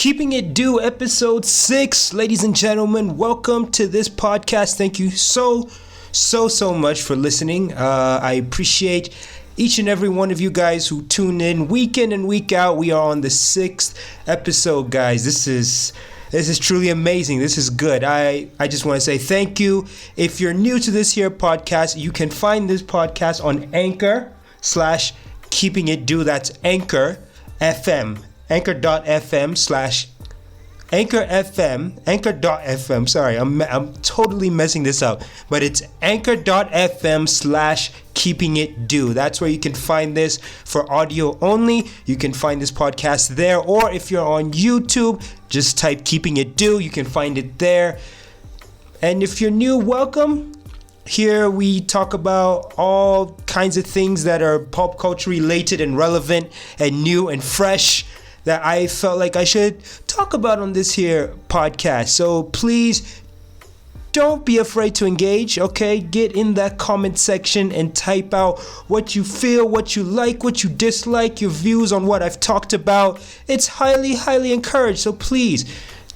Keeping It Due, episode 6. Ladies and gentlemen, welcome to this podcast. Thank you so much for listening. I appreciate each and every one of you guys who tune in week in and week out. We are on the 6th episode, guys. This is truly amazing. This is good. I just want to say thank you. If you're new to this here podcast, you can find this podcast on Anchor/Keeping It Due. That's Anchor FM. Anchor.fm. Sorry, I'm totally messing this up, but it's Anchor.fm/Keeping It Due. That's where you can find this for audio only. You can find this podcast there, or if you're on YouTube, just type Keeping It Due. You can find it there. And if you're new, welcome. Here we talk about all kinds of things that are pop culture related and relevant and new and fresh that I felt like I should talk about on this here podcast. So please don't be afraid to engage, okay? Get in that comment section and type out what you feel, what you like, what you dislike, your views on what I've talked about. It's highly encouraged. So please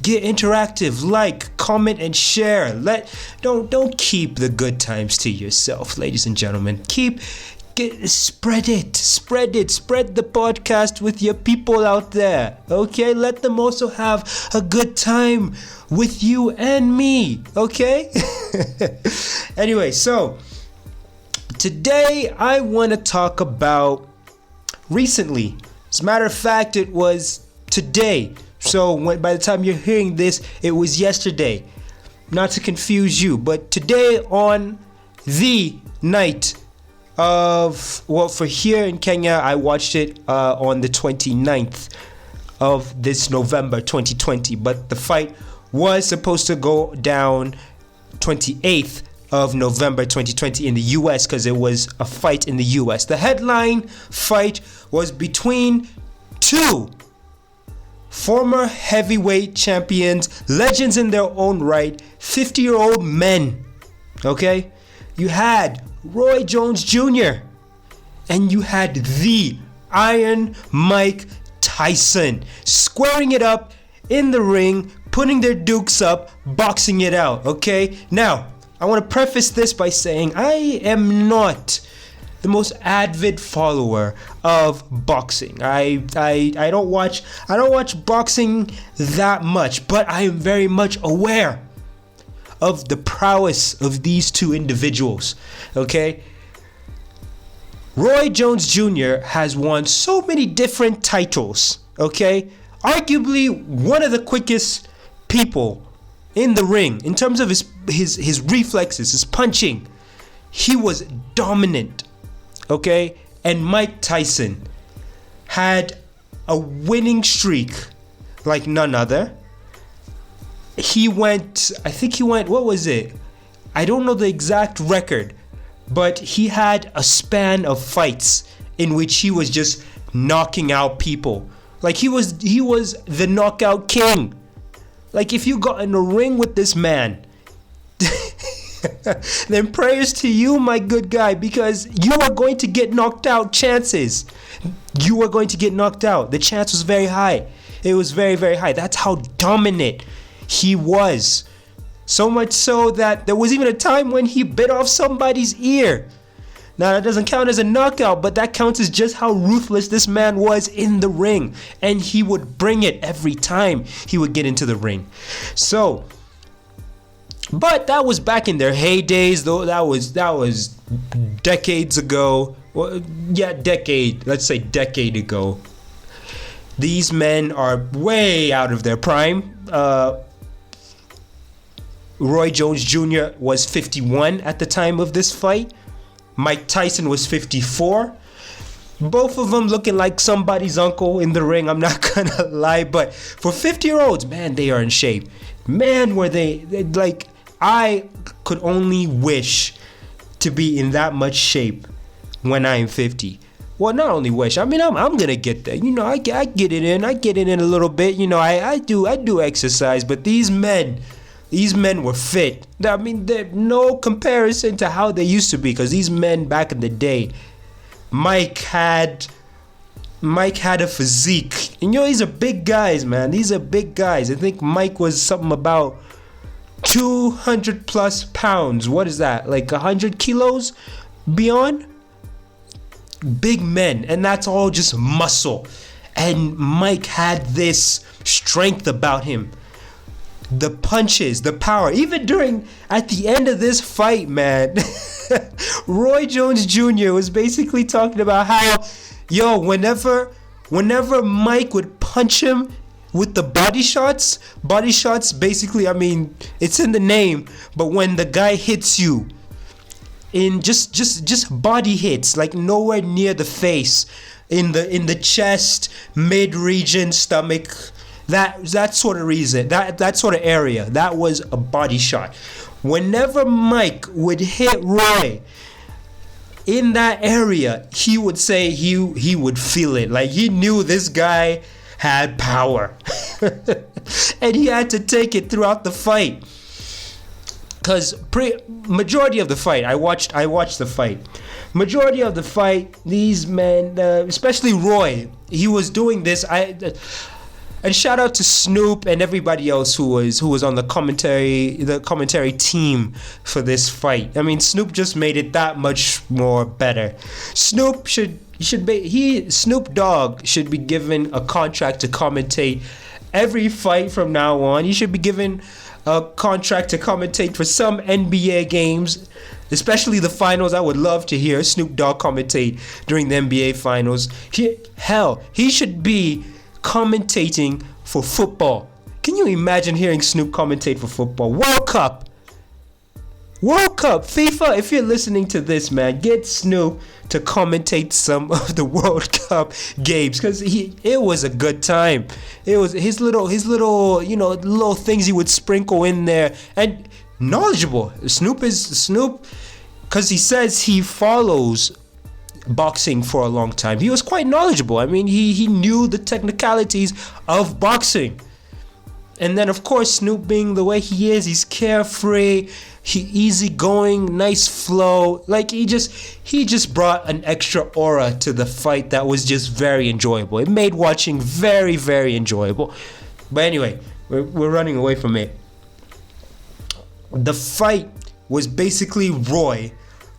get interactive, like, comment, and share. Don't keep the good times to yourself, ladies and gentlemen. Spread the podcast with your people out there, okay? Let them also have a good time with you and me, okay? Anyway, so today I want to talk about recently. As a matter of fact, it was today. So by the time you're hearing this, it was yesterday. Not to confuse you, but today on the night for here in Kenya, I watched it on the 29th of this November 2020, but the fight was supposed to go down 28th of November 2020 in the US because it was a fight in the US. The headline fight was between two former heavyweight champions, legends in their own right, 50-year-old men, okay? You had Roy Jones Jr. and you had the Iron Mike Tyson squaring it up in the ring, putting their dukes up, boxing it out, okay? Now, I want to preface this by saying I am not the most avid follower of boxing. I don't watch boxing that much, but I am very much aware of the prowess of these two individuals, okay? Roy Jones Jr. has won so many different titles, okay? Arguably one of the quickest people in the ring in terms of his reflexes, his punching. He was dominant, okay? And Mike Tyson had a winning streak like none other. What was it? I don't know the exact record, but he had a span of fights in which he was just knocking out people. Like he was the knockout king. Like if you got in a ring with this man, then prayers to you, my good guy, because you are going to get knocked out chances. You are going to get knocked out. The chance was very high. It was very, very high. That's how dominant he was. So much so that there was even a time when he bit off somebody's ear. Now that doesn't count as a knockout, but that counts as just how ruthless this man was in the ring. And he would bring it every time he would get into the ring. So, but that was back in their heydays, though. That was decades ago. Well, yeah, let's say decade ago. These men are way out of their prime. Roy Jones Jr. was 51 at the time of this fight. Mike Tyson was 54. Both of them looking like somebody's uncle in the ring, I'm not gonna lie. But for 50-year-olds, man, they are in shape. Man, were they like, I could only wish to be in that much shape when I am 50. Well, not only wish, I mean, I'm gonna get there. You know, I get it in a little bit. You know, I do exercise, but these men were fit. I mean, there's no comparison to how they used to be, because these men back in the day, Mike had Mike had a physique. And these are big guys, man. These are big guys. I think Mike was something about 200 plus pounds. What is that? Like 100 kilos beyond? Big men. And that's all just muscle. And Mike had this strength about him. The punches, the power. Even at the end of this fight, man, Roy Jones Jr. was basically talking about how, whenever Mike would punch him with the body shots basically, I mean, it's in the name, but when the guy hits you in just body hits, like nowhere near the face, in the chest, mid region, stomach, that sort of reason, that sort of area, that was a body shot. Whenever Mike would hit Roy in that area, he would say he would feel it. Like he knew this guy had power. And he had to take it throughout the fight. Cause majority of the fight, I watched the fight. Majority of the fight, these men, especially Roy, he was doing this. And shout out to Snoop and everybody else who was on the commentary team for this fight. I mean, Snoop just made it that much more better. Snoop Dogg should be given a contract to commentate every fight from now on. He should be given a contract to commentate for some NBA games, especially the finals. I would love to hear Snoop Dogg commentate during the NBA finals. He should be commentating for football. Can you imagine hearing Snoop commentate for football? World Cup, FIFA, if you're listening to this, man, get Snoop to commentate some of the World Cup games, because it was a good time. It was his little little things he would sprinkle in there, and knowledgeable. Snoop, because he says he follows boxing for a long time. He was quite knowledgeable. I mean, he knew the technicalities of boxing. And then of course, Snoop being the way he is, he's carefree, he easygoing, nice flow. Like he just brought an extra aura to the fight that was just very enjoyable. It made watching very, very enjoyable. But anyway, we're running away from it. The fight was basically Roy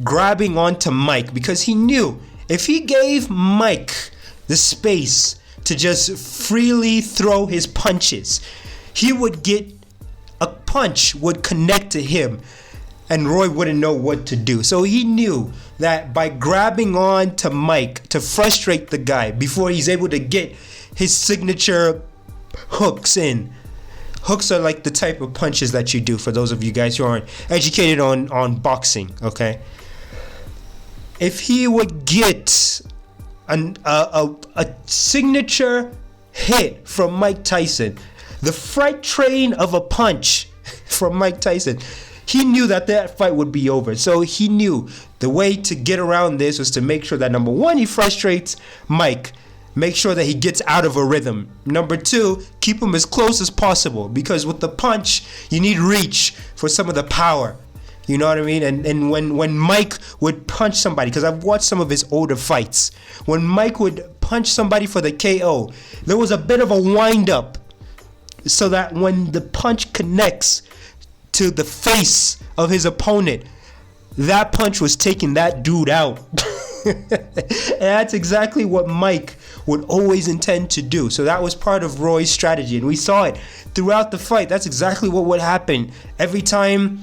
grabbing onto Mike, because he knew if he gave Mike the space to just freely throw his punches, he would get a punch would connect to him and Roy wouldn't know what to do. So he knew that by grabbing on to Mike to frustrate the guy before he's able to get his signature hooks in. Hooks are like the type of punches that you do, for those of you guys who aren't educated on boxing, okay? If he would get a signature hit from Mike Tyson, the freight train of a punch from Mike Tyson, he knew that fight would be over. So he knew the way to get around this was to make sure that, number one, he frustrates Mike. Make sure that he gets out of a rhythm. Number two, keep him as close as possible, because with the punch, you need reach for some of the power. You know what I mean? And when Mike would punch somebody, because I've watched some of his older fights, when Mike would punch somebody for the KO, there was a bit of a wind up, so that when the punch connects to the face of his opponent, that punch was taking that dude out. And that's exactly what Mike would always intend to do. So that was part of Roy's strategy, and we saw it throughout the fight. That's exactly what would happen every time.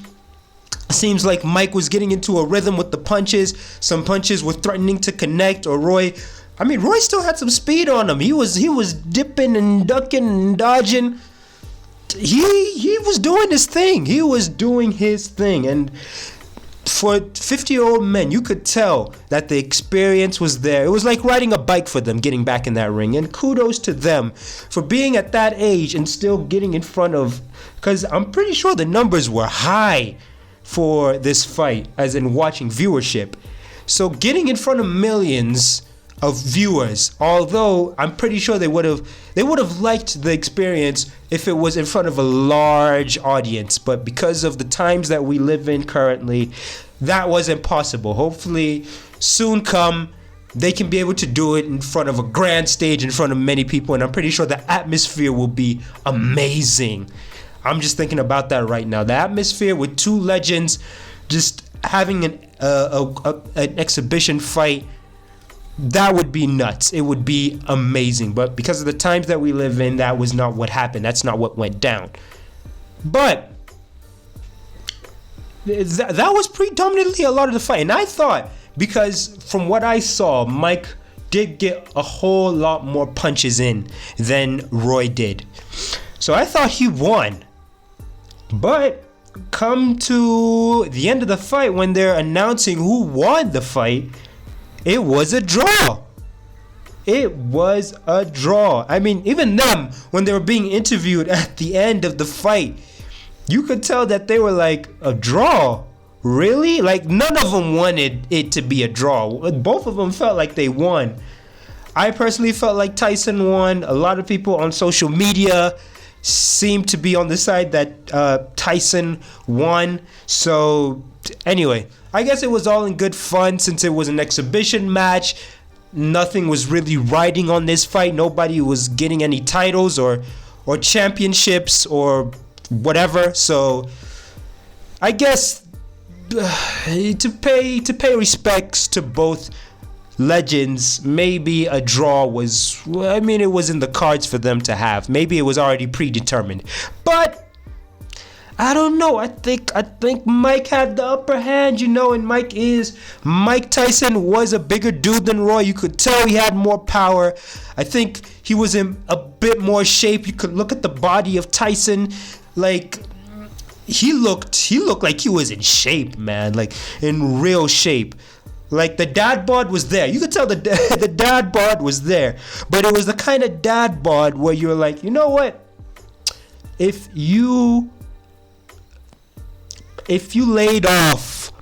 Seems like Mike was getting into a rhythm with the punches. Some punches were threatening to connect, or Roy still had some speed on him. He was dipping and ducking and dodging. He was doing his thing. And for 50-year-old men, you could tell that the experience was there. It was like riding a bike for them, getting back in that ring. And kudos to them for being at that age and still getting in front of, because I'm pretty sure the numbers were high for this fight, as in watching viewership. So getting in front of millions of viewers, although I'm pretty sure they would have liked the experience if it was in front of a large audience, but because of the times that we live in currently, that wasn't possible. Hopefully soon come they can be able to do it in front of a grand stage, in front of many people, and I'm pretty sure the atmosphere will be amazing. I'm just thinking about that right now. The atmosphere with two legends just having an exhibition fight, that would be nuts. It would be amazing. But because of the times that we live in, that was not what happened. That's not what went down. But that was predominantly a lot of the fight. And I thought, because from what I saw, Mike did get a whole lot more punches in than Roy did. So I thought he won. But come to the end of the fight, when they're announcing who won the fight, it was a draw. It was a draw. I mean, even them, when they were being interviewed at the end of the fight, you could tell that they were like, a draw? Really? Like, none of them wanted it to be a draw. Both of them felt like they won. I personally felt like Tyson won. A lot of people on social media seemed to be on the side that Tyson won. So, anyway, I guess it was all in good fun since it was an exhibition match. Nothing was really riding on this fight. Nobody was getting any titles or championships or whatever. So, I guess to pay respects to both legends, maybe a draw was, I mean, it was in the cards for them to have. Maybe it was already predetermined. But I don't know. I think Mike had the upper hand, and Mike Tyson was a bigger dude than Roy. You could tell he had more power. I think he was in a bit more shape. You could look at the body of Tyson, like he looked like he was in shape, man, like in real shape. Like the dad bod was there. You could tell the dad bod was there. But it was the kind of dad bod where you're like, you know what? If you laid off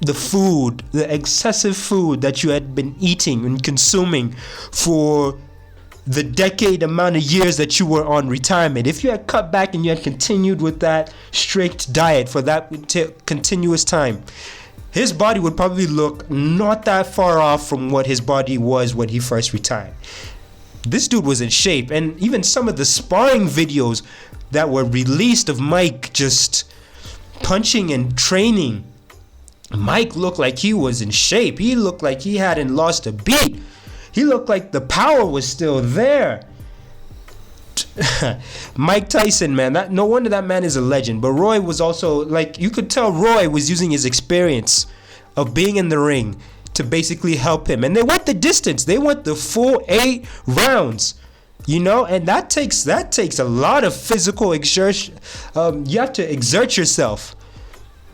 the food, the excessive food that you had been eating and consuming for the decade amount of years that you were on retirement, if you had cut back and you had continued with that strict diet for that continuous time, his body would probably look not that far off from what his body was when he first retired. This dude was in shape, and even some of the sparring videos that were released of Mike just punching and training, Mike looked like he was in shape. He looked like he hadn't lost a beat. He looked like the power was still there. Mike Tyson, man, no wonder that man is a legend. But Roy was also, like, you could tell Roy was using his experience of being in the ring to basically help him. And they went the distance. They went the full 8 rounds. And that takes a lot of physical exertion. You have to exert yourself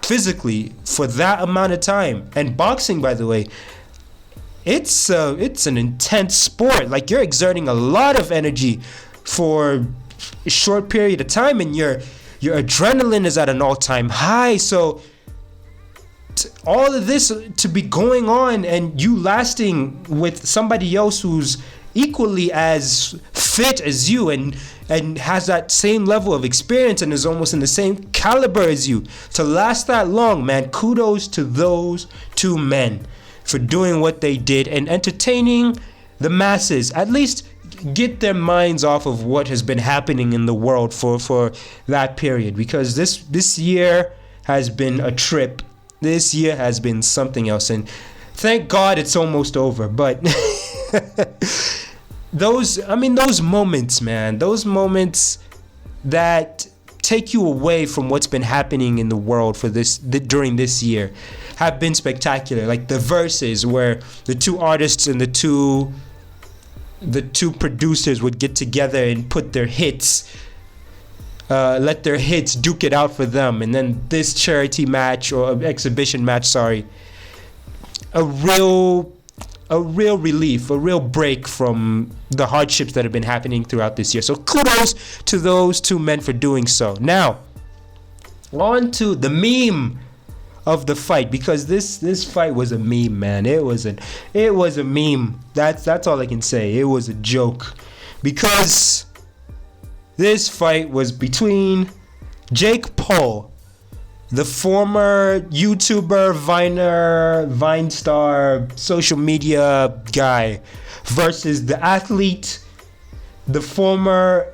physically for that amount of time. And boxing, by the way, it's an intense sport. Like, you're exerting a lot of energy for a short period of time, and your adrenaline is at an all-time high. So all of this to be going on, and you lasting with somebody else who's equally as fit as you and has that same level of experience and is almost in the same caliber as you, to last that long, man, kudos to those two men for doing what they did and entertaining the masses. At least get their minds off of what has been happening in the world for that period, because this year has been a trip. This year has been something else, and thank God it's almost over. But those moments, man, those moments that take you away from what's been happening in the world during this year have been spectacular. Like the verses where the two artists and the two producers would get together and put their hits, let their hits duke it out for them, and then this charity match or exhibition match, a real relief, a real break from the hardships that have been happening throughout this year. So kudos to those two men for doing so. Now, on to the meme of the fight, because this fight was a meme, man. It was a meme. That's all I can say. It was a joke, because this fight was between Jake Paul the former YouTuber, Vine star, social media guy, versus the athlete, the former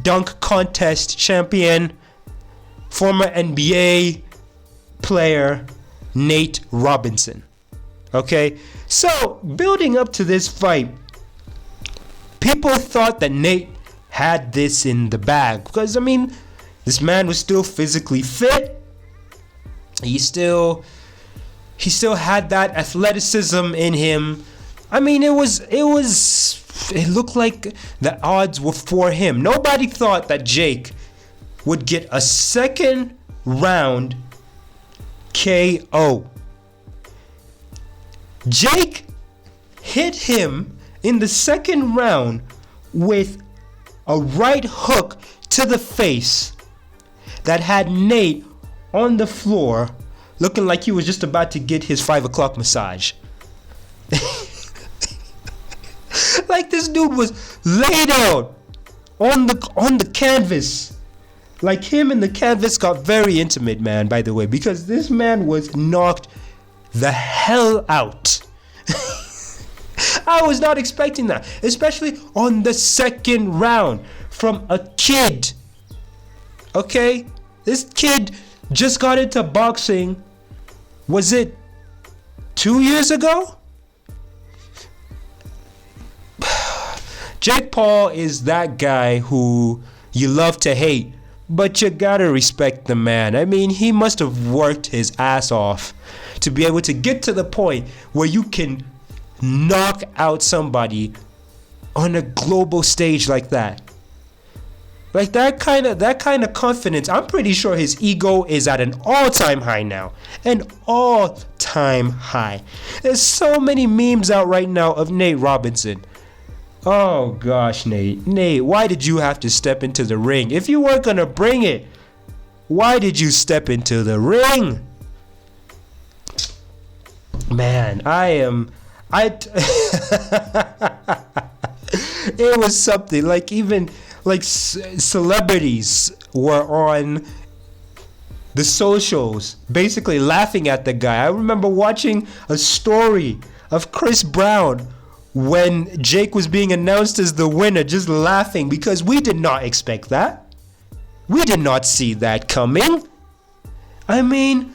dunk contest champion, former NBA player, Nate Robinson. Okay, so building up to this fight, people thought that Nate had this in the bag because, I mean, this man was still physically fit. He still had that athleticism in him. I mean, it looked like the odds were for him. Nobody thought that Jake would get a second round KO. Jake hit him in the second round with a right hook to the face that had Nate on the floor looking like he was just about to get his 5 o'clock massage. Like, this dude was laid out on the canvas. Like, him and the canvas got very intimate, man, by the way, because this man was knocked the hell out. I was not expecting that, especially on the second round from a kid. Okay? This kid just got into boxing. Was it 2 years ago? Jake Paul is that guy who you love to hate, but you gotta respect the man. I mean, he must have worked his ass off to be able to get to the point where you can knock out somebody on a global stage like that. Like, that kind of confidence. I'm pretty sure his ego is at an all-time high now. An all-time high. There's so many memes out right now of Nate Robinson. Oh gosh, Nate, why did you have to step into the ring? If you weren't gonna bring it, why did you step into the ring? Man, it was something. Like, even like celebrities were on the socials basically laughing at the guy. I remember watching a story of Chris Brown when Jake was being announced as the winner, just laughing because we did not expect that. We did not see that coming. I mean,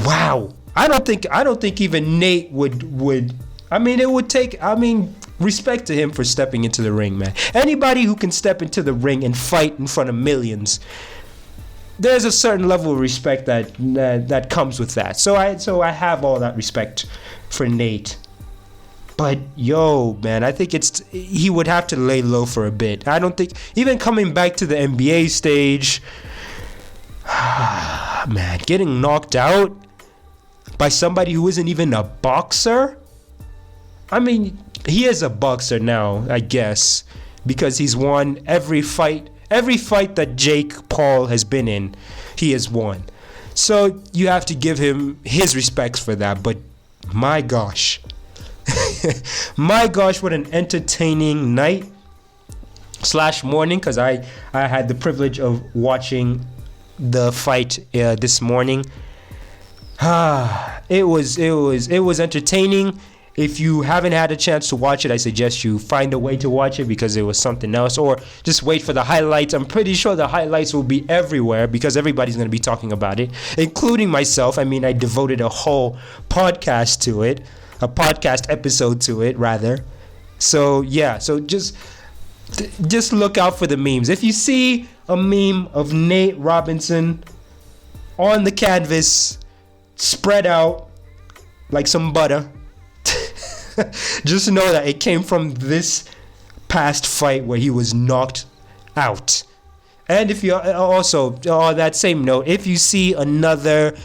wow. I don't think even Nate would I mean, it would take, respect to him for stepping into the ring, man. Anybody who can step into the ring and fight in front of millions, there's a certain level of respect that comes with that. So I have all that respect for Nate. But yo, man, I think he would have to lay low for a bit. I don't think, even coming back to the NBA stage, man, getting knocked out by somebody who isn't even a boxer. I mean, he is a boxer now, I guess, because he's won every fight that Jake Paul has been in, he has won. So you have to give him his respects for that. But my gosh. My gosh, what an entertaining night / morning, because I had the privilege of watching the fight this morning. It was entertaining. If you haven't had a chance to watch it, I suggest you find a way to watch it because it was something else, or just wait for the highlights. I'm pretty sure the highlights will be everywhere because everybody's going to be talking about it, including myself. I mean, I devoted a whole podcast to it, a podcast episode to it, rather. So yeah, so just look out for the memes. If you see a meme of Nate Robinson on the canvas, spread out like some butter, just know that it came from this past fight where he was knocked out. And if you also, on that same note, if you see another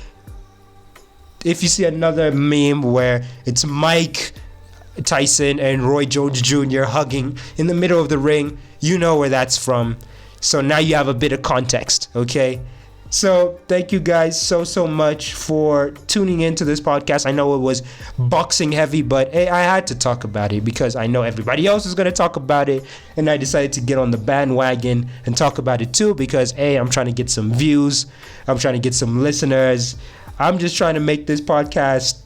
meme where it's Mike Tyson and Roy Jones Jr. hugging in the middle of the ring, you know where that's from. So now you have a bit of context, okay? So thank you guys so much for tuning into this podcast. I know it was boxing heavy, but hey, I had to talk about it because I know everybody else is going to talk about it, and I decided to get on the bandwagon and talk about it too because hey, I'm trying to get some views, I'm trying to get some listeners, I'm just trying to make this podcast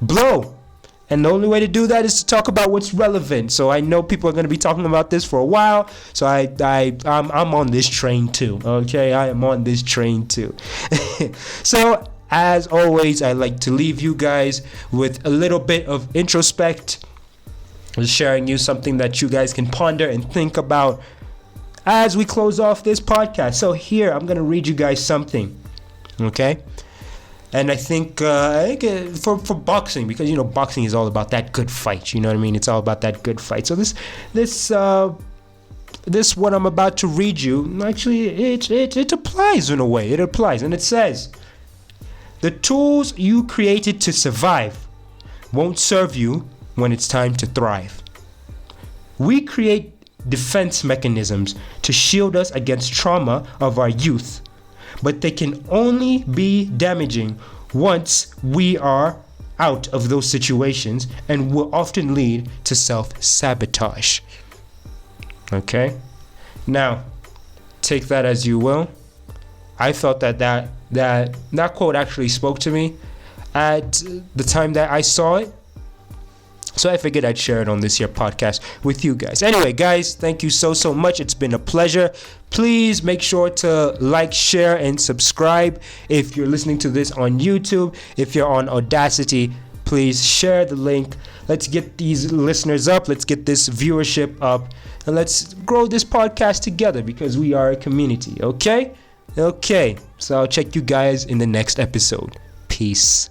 blow. And the only way to do that is to talk about what's relevant. So I know people are going to be talking about this for a while. So I'm on this train too. Okay, I am on this train too. So as always, I like to leave you guys with a little bit of introspect, sharing you something that you guys can ponder and think about as we close off this podcast. So here, I'm going to read you guys something. Okay. And I think for boxing, because boxing is all about that good fight. You know what I mean? It's all about that good fight. So this what I'm about to read you, actually, it applies in a way. It applies, and it says, "The tools you created to survive won't serve you when it's time to thrive. We create defense mechanisms to shield us against trauma of our youth, but they can only be damaging once we are out of those situations and will often lead to self-sabotage." Okay? Now, take that as you will. I felt that quote actually spoke to me at the time that I saw it. So I figured I'd share it on this here podcast with you guys. Anyway, guys, thank you so much. It's been a pleasure. Please make sure to like, share, and subscribe if you're listening to this on YouTube. If you're on Audacity, please share the link. Let's get these listeners up. Let's get this viewership up. And let's grow this podcast together because we are a community, okay? Okay, so I'll check you guys in the next episode. Peace.